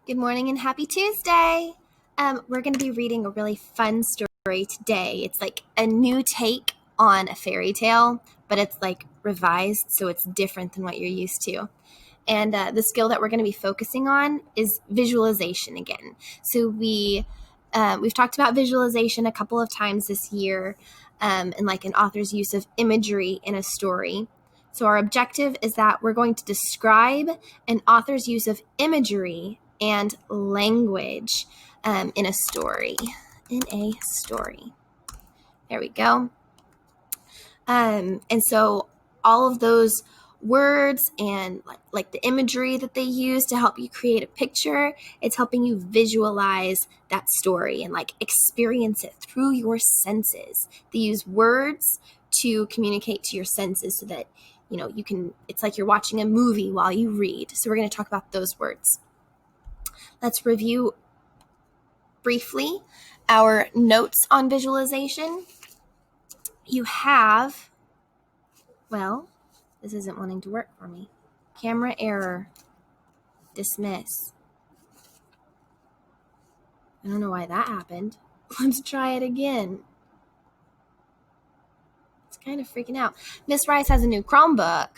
Good morning and happy Tuesday. We're going to be reading a really fun story today. It's like a new take on a fairy tale, but it's like revised, so it's different than what you're used to. And the skill that we're going to be focusing on is visualization again. So we've talked about visualization a couple of times this year, and like an author's use of imagery in a story. So our objective is that we're going to describe an author's use of imagery and language in a story. There we go. And so all of those words and like the imagery that they use to help you create a picture, it's helping you visualize that story and like experience it through your senses. They use words to communicate to your senses so that you can, it's like you're watching a movie while you read. So we're going to talk about those words. Let's review briefly our notes on visualization. You have, this isn't wanting to work for me. Camera error. Dismiss. I don't know why that happened. Let's try it again. It's kind of freaking out. Miss Rice has a new Chromebook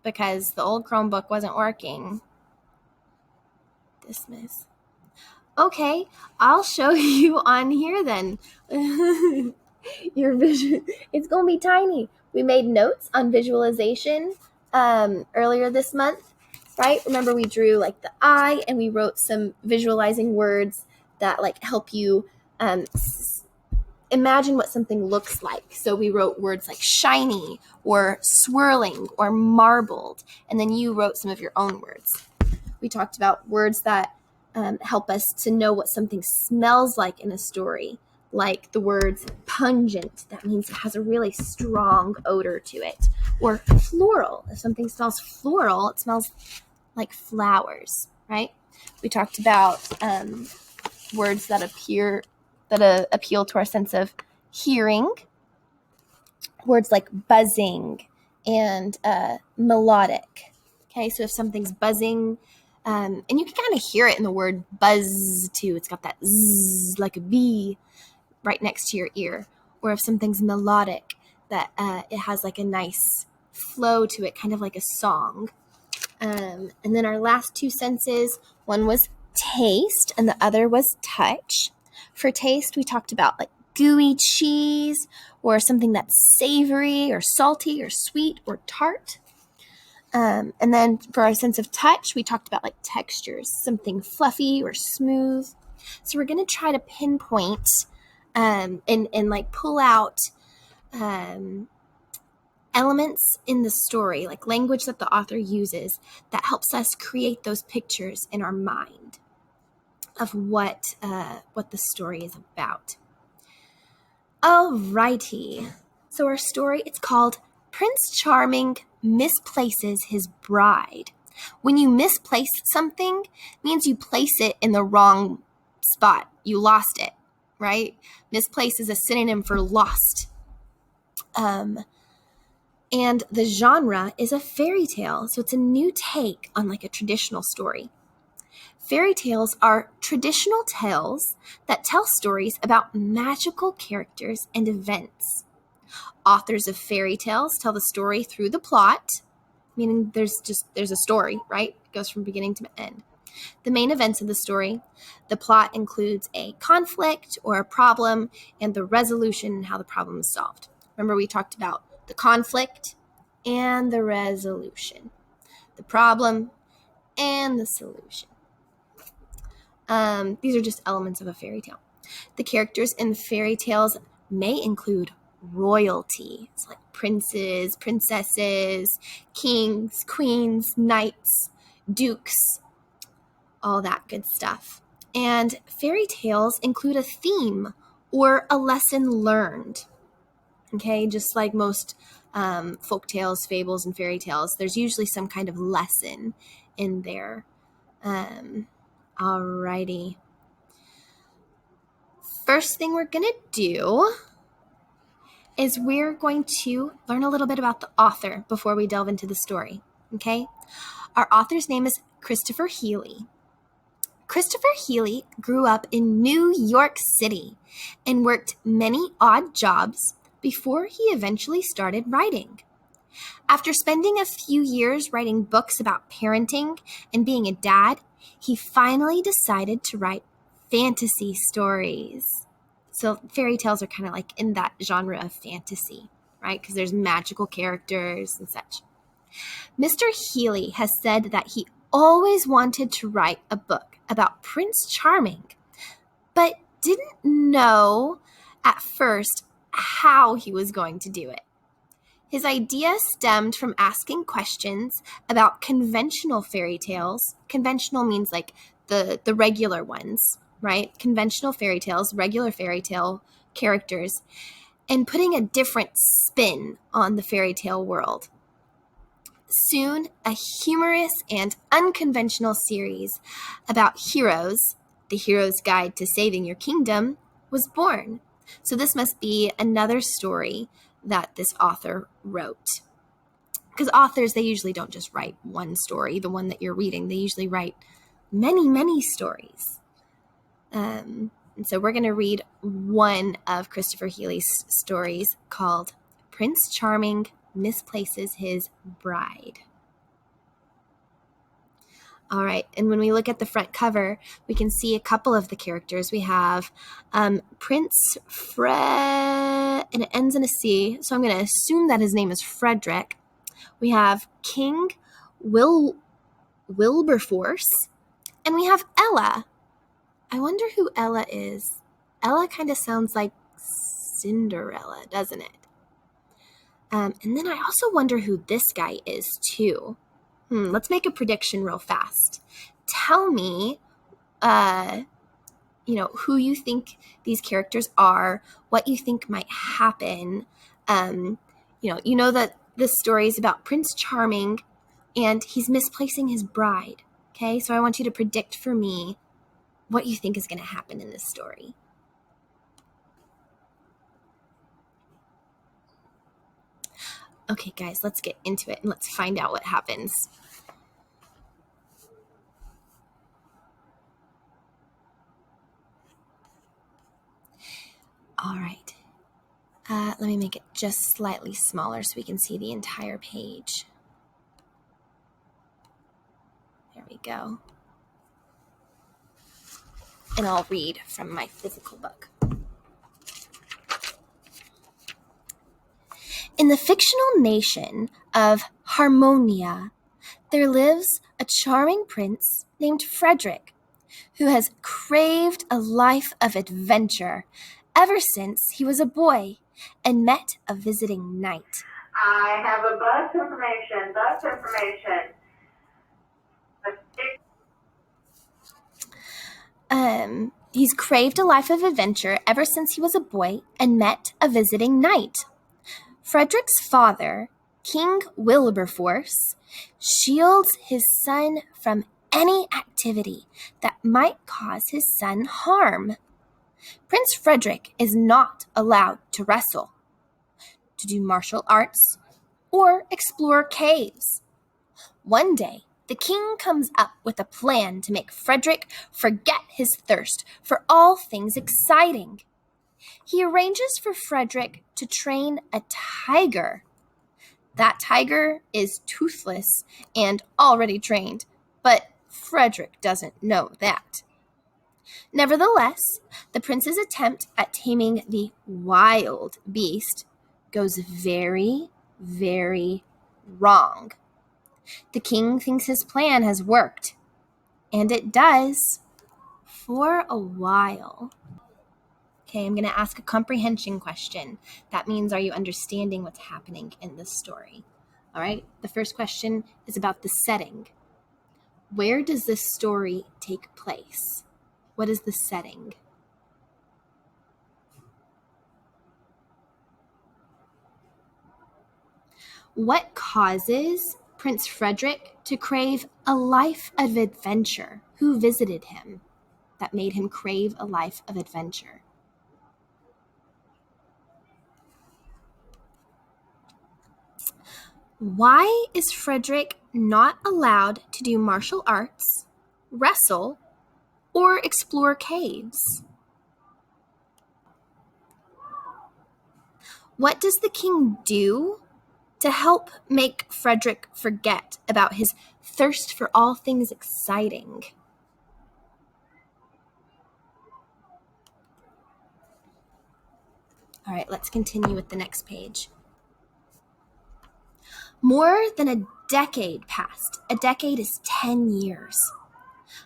because the old Chromebook wasn't working. Dismiss. Okay, I'll show you on here then. Your vision, it's going to be tiny. We made notes on visualization earlier this month, right? Remember we drew like the eye and we wrote some visualizing words that like help you imagine what something looks like. So we wrote words like shiny or swirling or marbled, and then you wrote some of your own words. We talked about words that help us to know what something smells like in a story, like the words pungent. That means it has a really strong odor to it. Or floral. If something smells floral, it smells like flowers, right? We talked about words that appeal to our sense of hearing. Words like buzzing and melodic. Okay, so if something's buzzing, and you can kind of hear it in the word buzz too. It's got that zzz, like a bee, right next to your ear. Or if something's melodic, that it has like a nice flow to it, kind of like a song. And then our last two senses, one was taste and the other was touch. For taste, we talked about like gooey cheese or something that's savory or salty or sweet or tart. And then for our sense of touch, we talked about like textures, something fluffy or smooth. So we're going to try to pinpoint and like pull out elements in the story, like language that the author uses that helps us create those pictures in our mind of what the story is about. Alrighty. So our story, it's called Prince Charming Misplaces His Bride. When you misplace something, it means you place it in the wrong spot. You lost it, right? Misplace is a synonym for lost. And the genre is a fairy tale, so it's a new take on like a traditional story. Fairy tales are traditional tales that tell stories about magical characters and events. Authors of fairy tales tell the story through the plot, meaning there's a story, right? It goes from beginning to end. The main events of the story, the plot includes a conflict or a problem and the resolution and how the problem is solved. Remember we talked about the conflict and the resolution, the problem and the solution. These are just elements of a fairy tale. The characters in fairy tales may include royalty. It's like princes, princesses, kings, queens, knights, dukes, all that good stuff. And fairy tales include a theme or a lesson learned. Okay, just like most folk tales, fables, and fairy tales, there's usually some kind of lesson in there. Alrighty. First thing we're going to do is we're going to learn a little bit about the author before we delve into the story, okay? Our author's name is Christopher Healy. Christopher Healy grew up in New York City and worked many odd jobs before he eventually started writing. After spending a few years writing books about parenting and being a dad, he finally decided to write fantasy stories. So fairy tales are kind of like in that genre of fantasy, right? Because there's magical characters and such. Mr. Healy has said that he always wanted to write a book about Prince Charming, but didn't know at first how he was going to do it. His idea stemmed from asking questions about conventional fairy tales. Conventional means like the regular ones, right? Conventional fairy tales, regular fairy tale characters, and putting a different spin on the fairy tale world. Soon, a humorous and unconventional series about heroes, The Hero's Guide to Saving Your Kingdom, was born. So this must be another story that this author wrote. Because authors, they usually don't just write one story, the one that you're reading. They usually write many, many stories. And so we're going to read one of Christopher Healy's stories called Prince Charming Misplaces His Bride. All right, and when we look at the front cover, we can see a couple of the characters. We have Prince Fred, and it ends in a C, so I'm going to assume that his name is Frederick. We have King Wilberforce, and we have Ella. I wonder who Ella is. Ella kind of sounds like Cinderella, doesn't it? And then I also wonder who this guy is, too. Let's make a prediction real fast. Tell me, who you think these characters are, what you think might happen. You know that this story is about Prince Charming, and he's misplacing his bride. Okay, so I want you to predict for me what you think is going to happen in this story. Okay, guys, let's get into it and let's find out what happens. All right. Let me make it just slightly smaller so we can see the entire page. There we go. And I'll read from my physical book. In the fictional nation of Harmonia, there lives a charming prince named Frederick, who has craved a life of adventure ever since he was a boy and met a visiting knight. I have a bus information. He's craved a life of adventure ever since he was a boy and met a visiting knight. Frederick's father, King Wilberforce, shields his son from any activity that might cause his son harm. Prince Frederick is not allowed to wrestle, to do martial arts, or explore caves. One day, the king comes up with a plan to make Frederick forget his thirst for all things exciting. He arranges for Frederick to train a tiger. That tiger is toothless and already trained, but Frederick doesn't know that. Nevertheless, the prince's attempt at taming the wild beast goes very, very wrong. The king thinks his plan has worked, and it does for a while. Okay, I'm going to ask a comprehension question. That means, are you understanding what's happening in this story? All right, the first question is about the setting. Where does this story take place? What is the setting? What causes Prince Frederick to crave a life of adventure? Who visited him that made him crave a life of adventure? Why is Frederick not allowed to do martial arts, wrestle, or explore caves. What does the king do to help make Frederick forget about his thirst for all things exciting? All right, let's continue with the next page. More than a decade passed. A decade is 10 years.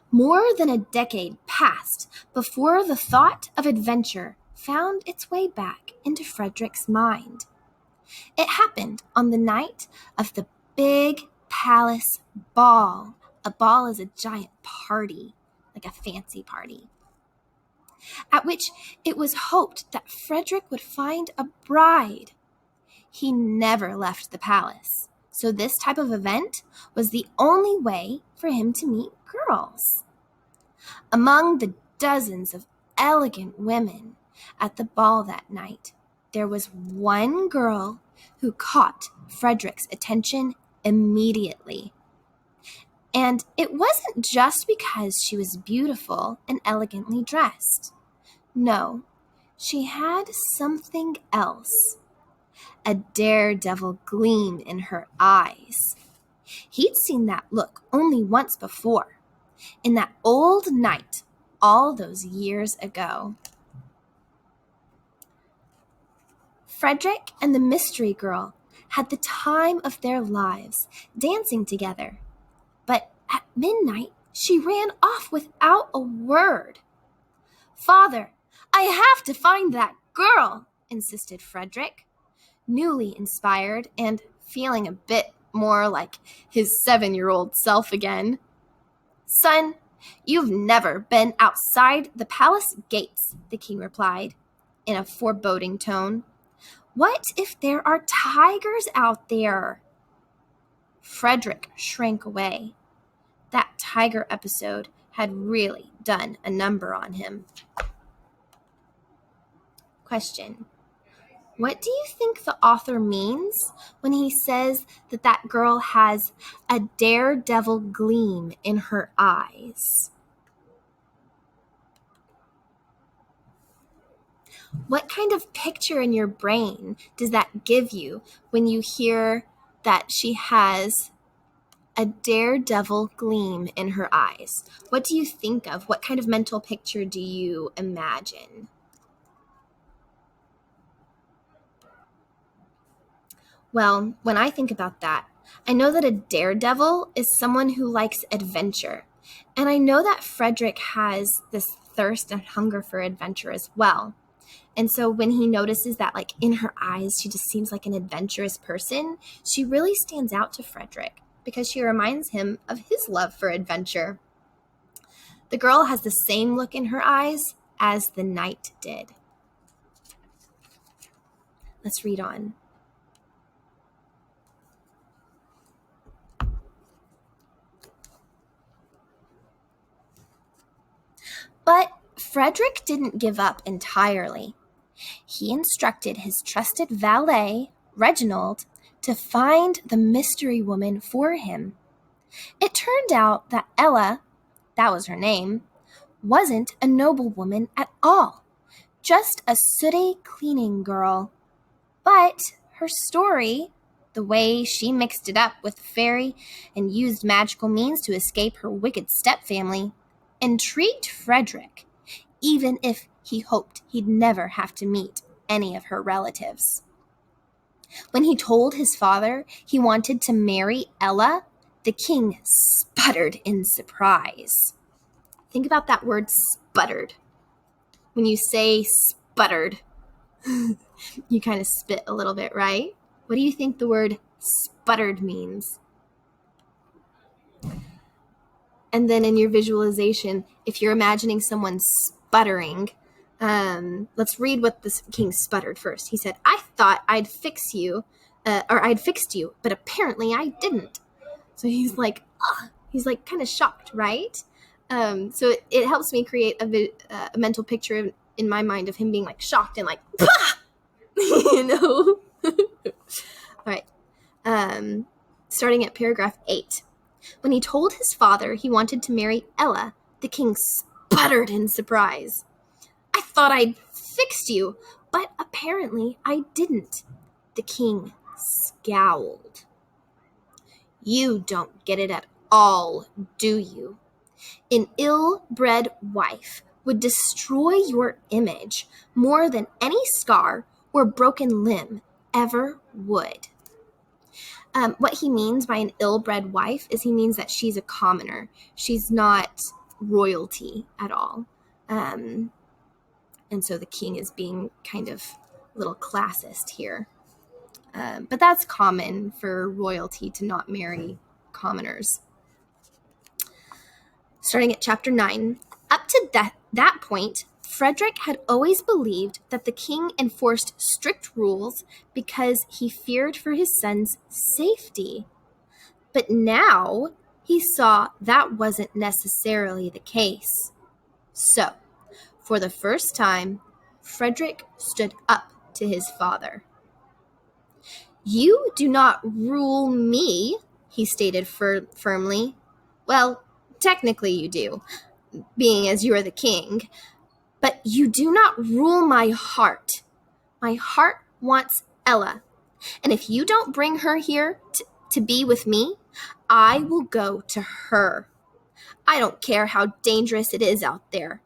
More than a decade passed before the thought of adventure found its way back into Frederick's mind. It happened on the night of the big palace ball. A ball is a giant party, like a fancy party, at which it was hoped that Frederick would find a bride. He never left the palace, so this type of event was the only way for him to meet girls. Among the dozens of elegant women at the ball that night, there was one girl who caught Frederick's attention immediately. And it wasn't just because she was beautiful and elegantly dressed. No, she had something else. A daredevil gleam in her eyes. He'd seen that look only once before, in that old night all those years ago. Frederick and the mystery girl had the time of their lives dancing together. But at midnight, she ran off without a word. "Father, I have to find that girl," insisted Frederick, newly inspired and feeling a bit more like his 7-year-old self again. "Son, you've never been outside the palace gates," the king replied, in a foreboding tone. "What if there are tigers out there?" Frederick shrank away. That tiger episode had really done a number on him. Question: what do you think the author means when he says that that girl has a daredevil gleam in her eyes? What kind of picture in your brain does that give you when you hear that she has a daredevil gleam in her eyes? What do you think of? What kind of mental picture do you imagine? Well, when I think about that, I know that a daredevil is someone who likes adventure. And I know that Frederick has this thirst and hunger for adventure as well. And so when he notices that, like, in her eyes, she just seems like an adventurous person, she really stands out to Frederick because she reminds him of his love for adventure. The girl has the same look in her eyes as the knight did. Let's read on. But Frederick didn't give up entirely. He instructed his trusted valet, Reginald, to find the mystery woman for him. It turned out that Ella, that was her name, wasn't a noblewoman at all, just a sooty cleaning girl. But her story, the way she mixed it up with fairy and used magical means to escape her wicked stepfamily, intrigued Frederick, even if he hoped he'd never have to meet any of her relatives. When he told his father he wanted to marry Ella, the king sputtered in surprise. Think about that word sputtered. When you say sputtered, you kind of spit a little bit, right? What do you think the word sputtered means? And then in your visualization, if you're imagining someone sputtering, let's read what the king sputtered first. He said, "I thought I'd fix you, or I'd fixed you, but apparently I didn't." So he's like, ugh. He's like kind of shocked, right? So it helps me create a mental picture in my mind of him being like shocked and like, "Pah!" you know? All right. Starting at paragraph 8. When he told his father he wanted to marry Ella, the king sputtered in surprise. I thought I'd fixed you, but apparently I didn't. The king scowled. You don't get it at all, do you? An ill-bred wife would destroy your image more than any scar or broken limb ever would. What he means by an ill-bred wife is he means that she's a commoner. She's not royalty at all. And so the king is being kind of a little classist here. But that's common for royalty to not marry commoners. Starting at chapter 9, up to that point, Frederick had always believed that the king enforced strict rules because he feared for his son's safety. But now he saw that wasn't necessarily the case. So, for the first time, Frederick stood up to his father. You do not rule me, he stated firmly. Well, technically you do, being as you are the king. But you do not rule my heart. My heart wants Ella. And if you don't bring her here to be with me, I will go to her. I don't care how dangerous it is out there.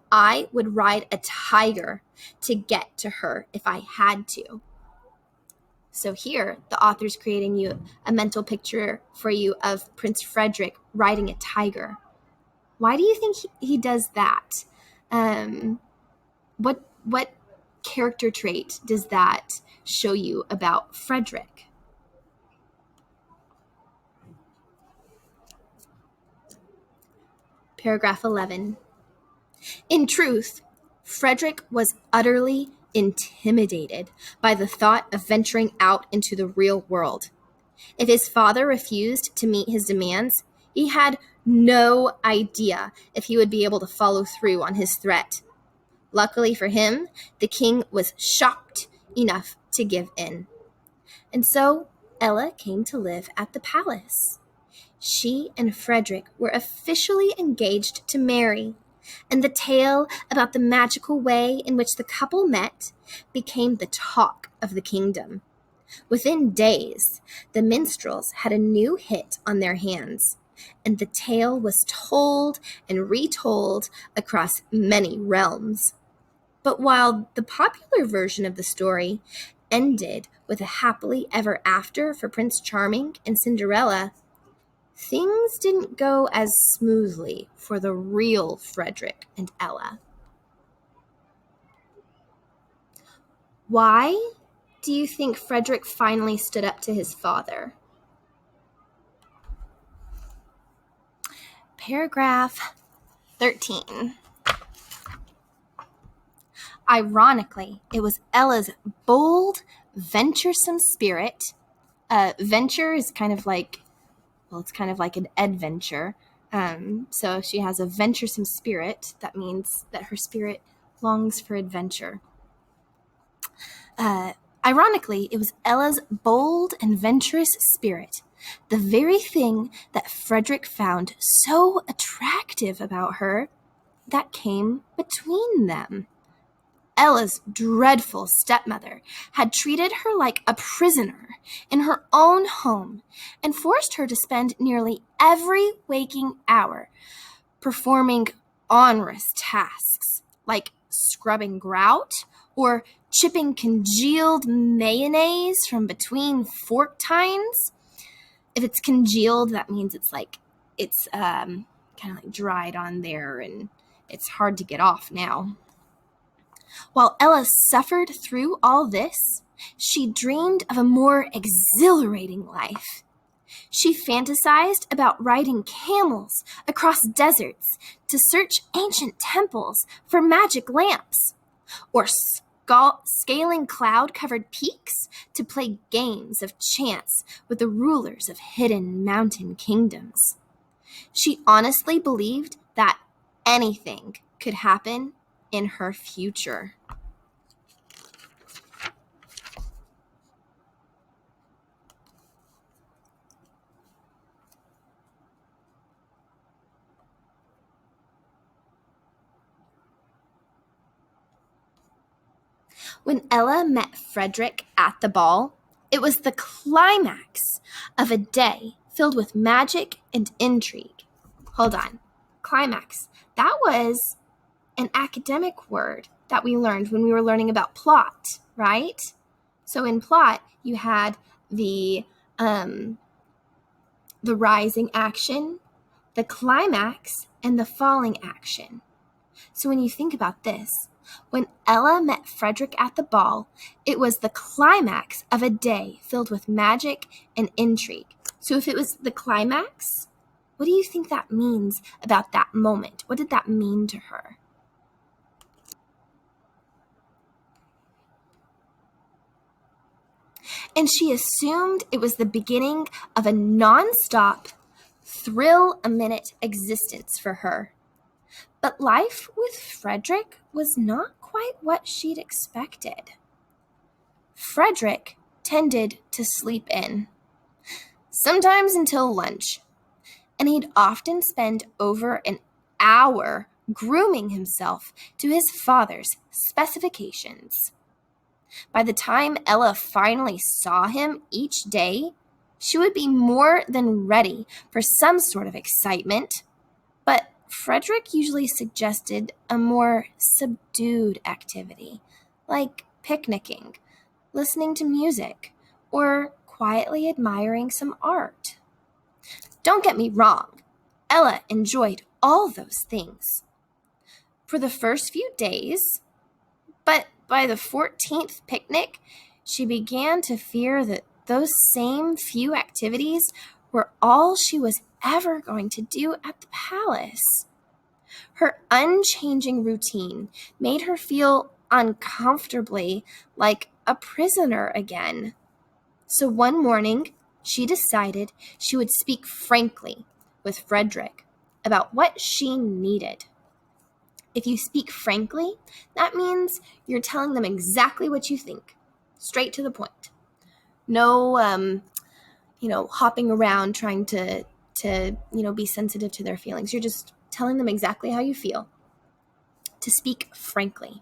I would ride a tiger to get to her if I had to. So here, the author's creating you a mental picture for you of Prince Frederick riding a tiger. Why do you think he does that? What character trait does that show you about Frederick? Paragraph 11. In truth, Frederick was utterly intimidated by the thought of venturing out into the real world. If his father refused to meet his demands, he had no idea if he would be able to follow through on his threat. Luckily for him, the king was shocked enough to give in. And so Ella came to live at the palace. She and Frederick were officially engaged to marry, and the tale about the magical way in which the couple met became the talk of the kingdom. Within days, the minstrels had a new hit on their hands, and the tale was told and retold across many realms. But while the popular version of the story ended with a happily ever after for Prince Charming and Cinderella, things didn't go as smoothly for the real Frederick and Ella. Why do you think Frederick finally stood up to his father? Paragraph 13. Ironically, it was Ella's bold, venturesome spirit. Venture is kind of like, it's kind of like an adventure. So if she has a venturesome spirit, that means that her spirit longs for adventure. Ironically, it was Ella's bold and venturous spirit, the very thing that Frederick found so attractive about her, that came between them. Ella's dreadful stepmother had treated her like a prisoner in her own home and forced her to spend nearly every waking hour performing onerous tasks like scrubbing grout or chipping congealed mayonnaise from between fork tines. If it's congealed, that means it's kind of like dried on there and it's hard to get off now. While Ella suffered through all this, she dreamed of a more exhilarating life. She fantasized about riding camels across deserts to search ancient temples for magic lamps, or scaling cloud-covered peaks to play games of chance with the rulers of hidden mountain kingdoms. She honestly believed that anything could happen in her future. When Ella met Frederick at the ball, it was the climax of a day filled with magic and intrigue. Hold on. Climax. That was an academic word that we learned when we were learning about plot, right? So in plot, you had the rising action, the climax, and the falling action. So when you think about this, when Ella met Frederick at the ball, it was the climax of a day filled with magic and intrigue. So if it was the climax, what do you think that means about that moment? What did that mean to her? And she assumed it was the beginning of a non-stop, thrill-a-minute existence for her. But life with Frederick was not quite what she'd expected. Frederick tended to sleep in, sometimes until lunch, and he'd often spend over an hour grooming himself to his father's specifications. By the time Ella finally saw him each day, she would be more than ready for some sort of excitement, but Frederick usually suggested a more subdued activity, like picnicking, listening to music, or quietly admiring some art. Don't get me wrong, Ella enjoyed all those things for the first few days, but by the 14th picnic, she began to fear that those same few activities were all she was ever going to do at the palace. Her unchanging routine made her feel uncomfortably like a prisoner again. So one morning, she decided she would speak frankly with Frederick about what she needed. If you speak frankly, that means you're telling them exactly what you think, straight to the point. No, hopping around trying to be sensitive to their feelings. You're just telling them exactly how you feel. To speak frankly.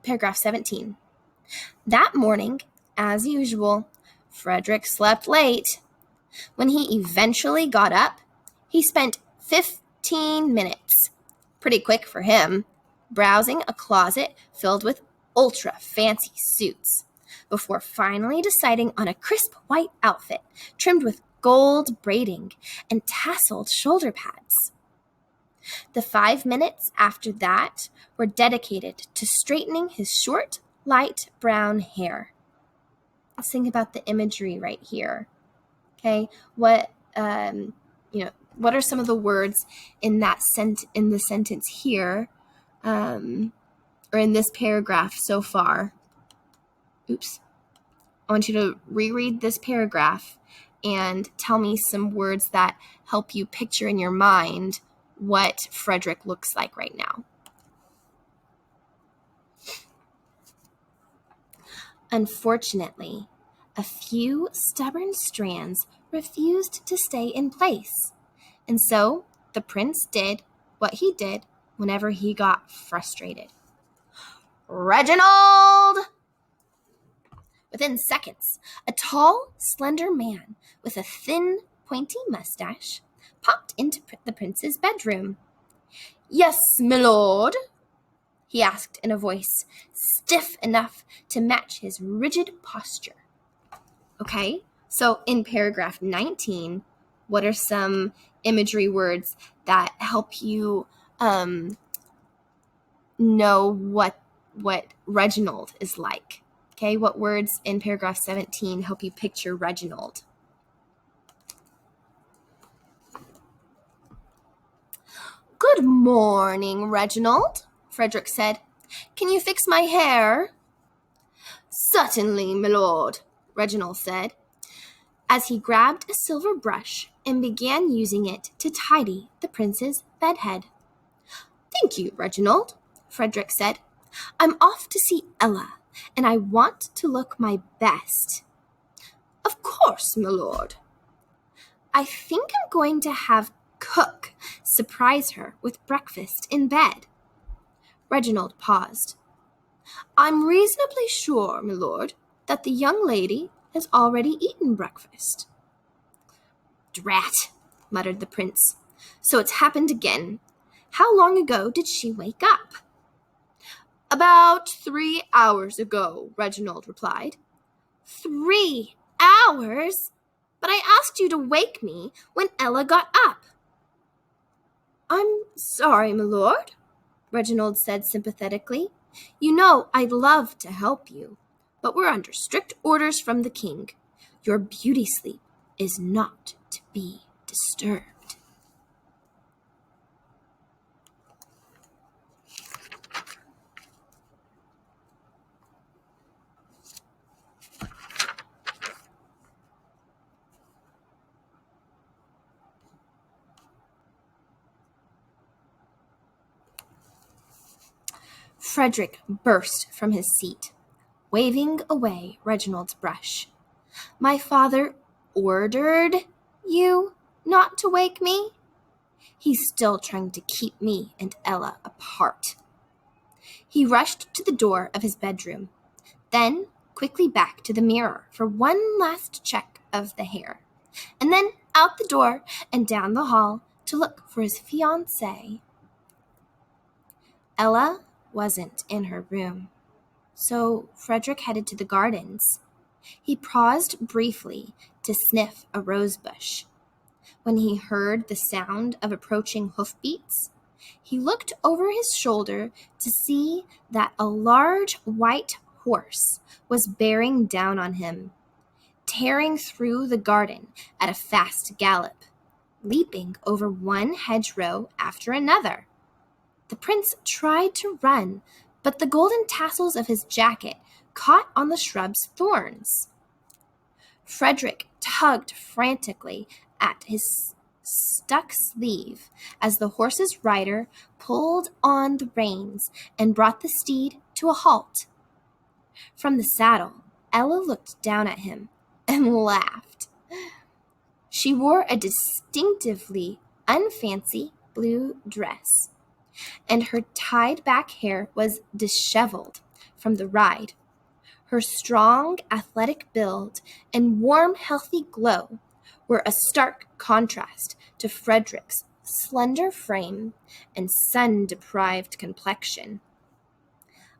Paragraph 17. That morning, as usual, Frederick slept late. When he eventually got up, he spent 15 minutes, pretty quick for him, browsing a closet filled with ultra fancy suits, before finally deciding on a crisp white outfit trimmed with gold braiding and tasseled shoulder pads. The 5 minutes after that were dedicated to straightening his short, light brown hair. Let's think about the imagery right here. Okay, what are some of the words in in the sentence here, or in this paragraph so far? Oops. I want you to reread this paragraph and tell me some words that help you picture in your mind what Frederick looks like right now. Unfortunately, a few stubborn strands refused to stay in place, and so the prince did what he did whenever he got frustrated. Reginald! Within seconds, a tall, slender man with a thin, pointy mustache popped into the prince's bedroom. "Yes, my lord?" he asked in a voice stiff enough to match his rigid posture. Okay, so in paragraph 19, what are some imagery words that help you know what Reginald is like? Okay, what words in paragraph 17 help you picture Reginald? "Good morning, Reginald," Frederick said. "Can you fix my hair?" "Certainly, my lord," Reginald said, as he grabbed a silver brush and began using it to tidy the prince's bedhead. "Thank you, Reginald," Frederick said. "I'm off to see Ella, and I want to look my best." "Of course, my lord." "I think I'm going to have Cook surprise her with breakfast in bed." Reginald paused. I'm reasonably sure, my lord, that the young lady has already eaten breakfast. Drat, muttered the prince. So it's happened again. How long ago did she wake up? About 3 hours ago, Reginald replied. 3 hours? But I asked you to wake me when Ella got up. I'm sorry, my lord, Reginald said sympathetically. You know I'd love to help you, but we're under strict orders from the king. Your beauty sleep is not to be disturbed. Frederick burst from his seat, waving away Reginald's brush. My father ordered you not to wake me? He's still trying to keep me and Ella apart. He rushed to the door of his bedroom, then quickly back to the mirror for one last check of the hair, and then out the door and down the hall to look for his fiancée. Ella wasn't in her room, so Frederick headed to the gardens. He paused briefly to sniff a rose bush. When he heard the sound of approaching hoofbeats, he looked over his shoulder to see that a large white horse was bearing down on him, tearing through the garden at a fast gallop, leaping over one hedgerow after another. The prince tried to run, but the golden tassels of his jacket caught on the shrub's thorns. Frederick tugged frantically at his stuck sleeve as the horse's rider pulled on the reins and brought the steed to a halt. From the saddle, Ella looked down at him and laughed. She wore a distinctively unfancy blue dress, and her tied-back hair was disheveled from the ride. Her strong, athletic build and warm, healthy glow were a stark contrast to Frederick's slender frame and sun-deprived complexion.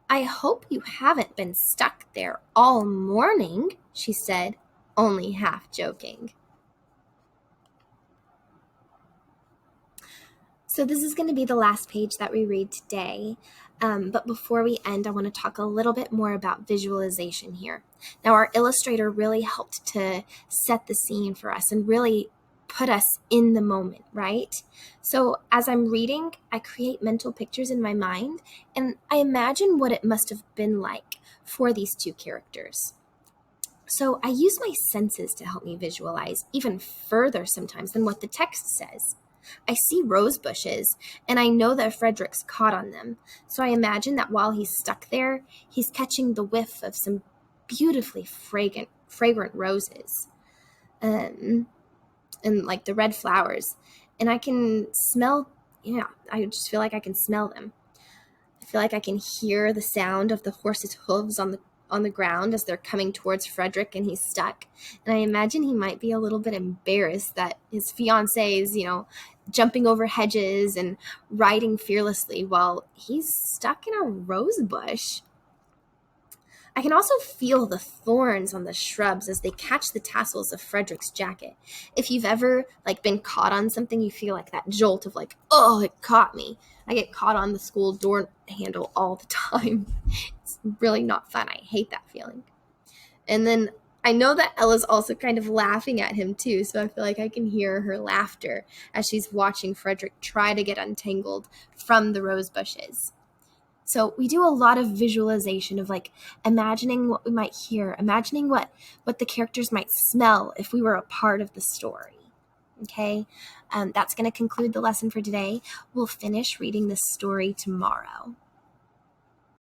I hope you haven't been stuck there all morning, she said, only half joking. So this is going to be the last page that we read today. But before we end, I want to talk a little bit more about visualization here. Now, our illustrator really helped to set the scene for us and really put us in the moment, right? So as I'm reading, I create mental pictures in my mind, and I imagine what it must have been like for these two characters. So I use my senses to help me visualize even further sometimes than what the text says. I see rose bushes, and I know that Frederick's caught on them. So I imagine that while he's stuck there, he's catching the whiff of some beautifully fragrant roses, and like the red flowers. And I can smell, I just feel like I can smell them. I feel like I can hear the sound of the horse's hooves on the ground as they're coming towards Frederick and he's stuck. And I imagine he might be a little bit embarrassed that his fiancée is, jumping over hedges and riding fearlessly while he's stuck in a rose bush. I can also feel the thorns on the shrubs as they catch the tassels of Frederick's jacket. If you've ever been caught on something, you feel like that jolt of oh, it caught me. I get caught on the school door handle all the time. It's really not fun. I hate that feeling. And then I know that Ella's also kind of laughing at him too, so I feel like I can hear her laughter as she's watching Frederick try to get untangled from the rose bushes. So we do a lot of visualization of imagining what we might hear, imagining what the characters might smell if we were a part of the story. Okay, that's going to conclude the lesson for today. We'll finish reading this story tomorrow.